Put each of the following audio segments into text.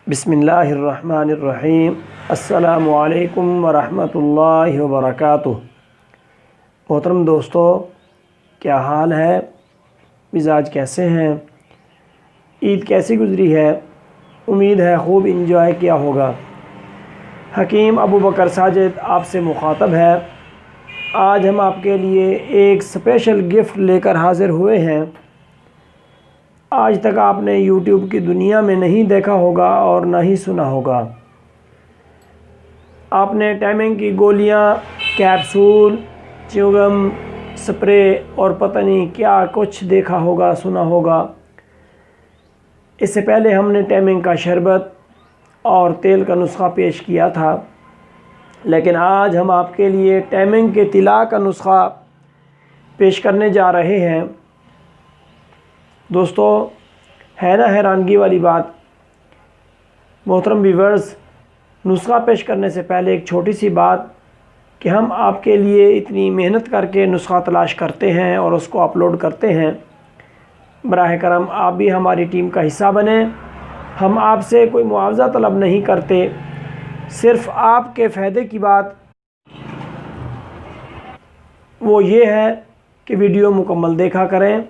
بسم اللہ الرحمن الرحیم۔ السلام علیکم ورحمۃ اللہ وبرکاتہ۔ محترم دوستو، کیا حال ہے؟ مزاج کیسے ہیں؟ عید کیسی گزری ہے؟ امید ہے خوب انجوائے کیا ہوگا۔ حکیم ابو بکر ساجد آپ سے مخاطب ہے۔ آج ہم آپ کے لیے ایک اسپیشل گفٹ لے کر حاضر ہوئے ہیں۔ آج تک آپ نے یوٹیوب کی دنیا میں نہیں دیکھا ہوگا اور نہ ہی سنا ہوگا۔ آپ نے ٹائمنگ کی گولیاں، کیپسول، چیوگم، سپرے اور پتہ نہیں کیا کچھ دیکھا ہوگا، سنا ہوگا۔ اس سے پہلے ہم نے ٹائمنگ کا شربت اور تیل کا نسخہ پیش کیا تھا، لیکن آج ہم آپ کے لیے ٹائمنگ کے طلا کا نسخہ پیش کرنے جا رہے ہیں۔ دوستو، ہے نا حیرانگی والی بات؟ محترم ویورز، نسخہ پیش کرنے سے پہلے ایک چھوٹی سی بات کہ ہم آپ کے لیے اتنی محنت کر کے نسخہ تلاش کرتے ہیں اور اس کو اپلوڈ کرتے ہیں۔ براہ کرم آپ بھی ہماری ٹیم کا حصہ بنیں۔ ہم آپ سے کوئی معاوضہ طلب نہیں کرتے، صرف آپ کے فائدے کی بات وہ یہ ہے کہ ویڈیو مکمل دیکھا کریں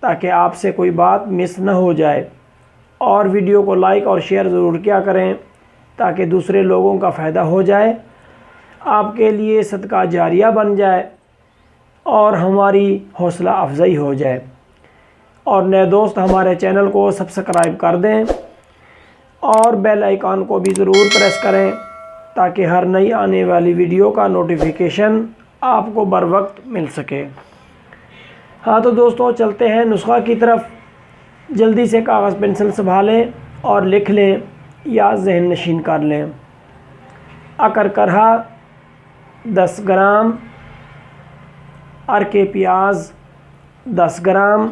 تاکہ آپ سے کوئی بات مس نہ ہو جائے، اور ویڈیو کو لائک اور شیئر ضرور کیا کریں تاکہ دوسرے لوگوں کا فائدہ ہو جائے، آپ کے لیے صدقہ جاریہ بن جائے اور ہماری حوصلہ افزائی ہو جائے۔ اور نئے دوست ہمارے چینل کو سبسکرائب کر دیں اور بیل آئیکن کو بھی ضرور پریس کریں تاکہ ہر نئی آنے والی ویڈیو کا نوٹیفیکیشن آپ کو بر وقت مل سکے۔ ہاں تو دوستو، چلتے ہیں نسخہ کی طرف۔ جلدی سے کاغذ پنسل سنبھالیں اور لکھ لیں یا ذہن نشین کر لیں۔ اکر کرہا 10 گرام، ارک پیاز 10 گرام،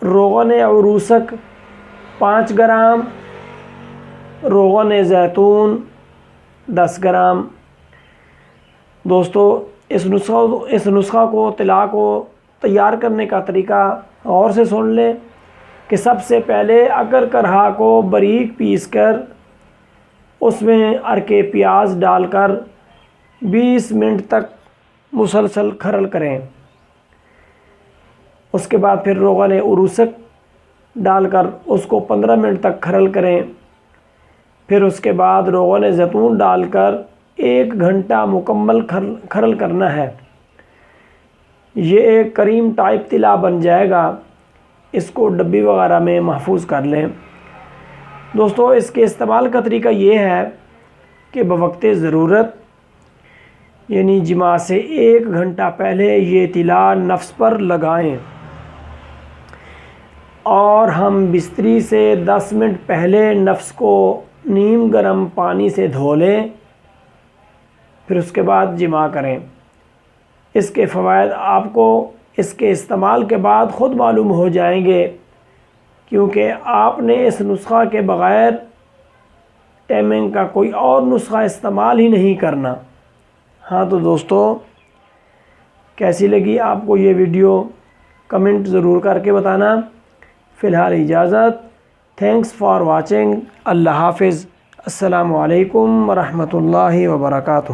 روغن عروسک 5 گرام، روغن زیتون 10 گرام۔ دوستو، اس نسخہ کو طلا کو تیار کرنے کا طریقہ غور سے سن لیں کہ سب سے پہلے اکر کرہا کو باریک پیس کر اس میں ارک پیاز ڈال کر 20 منٹ تک مسلسل کھرل کریں۔ اس کے بعد پھر روغن عروسک ڈال کر اس کو 15 منٹ تک کھرل کریں۔ پھر اس کے بعد روغن زیتون ڈال کر 1 گھنٹہ مکمل کھرل کرنا ہے۔ یہ ایک کریم ٹائپ طلا بن جائے گا۔ اس کو ڈبی وغیرہ میں محفوظ کر لیں۔ دوستو، اس کے استعمال کا طریقہ یہ ہے کہ بوقت ضرورت یعنی جماع سے 1 گھنٹہ پہلے یہ طلا نفس پر لگائیں، اور ہم بستری سے 10 منٹ پہلے نفس کو نیم گرم پانی سے دھو لیں، پھر اس کے بعد جماع کریں۔ اس کے فوائد آپ کو اس کے استعمال کے بعد خود معلوم ہو جائیں گے، کیونکہ آپ نے اس نسخہ کے بغیر ٹائمنگ کا کوئی اور نسخہ استعمال ہی نہیں کرنا۔ ہاں تو دوستو، کیسی لگی آپ کو یہ ویڈیو؟ کمنٹ ضرور کر کے بتانا۔ فی الحال اجازت۔ Thanks for watching. اللہ حافظ۔ السلام علیکم ورحمۃ اللہ وبرکاتہ۔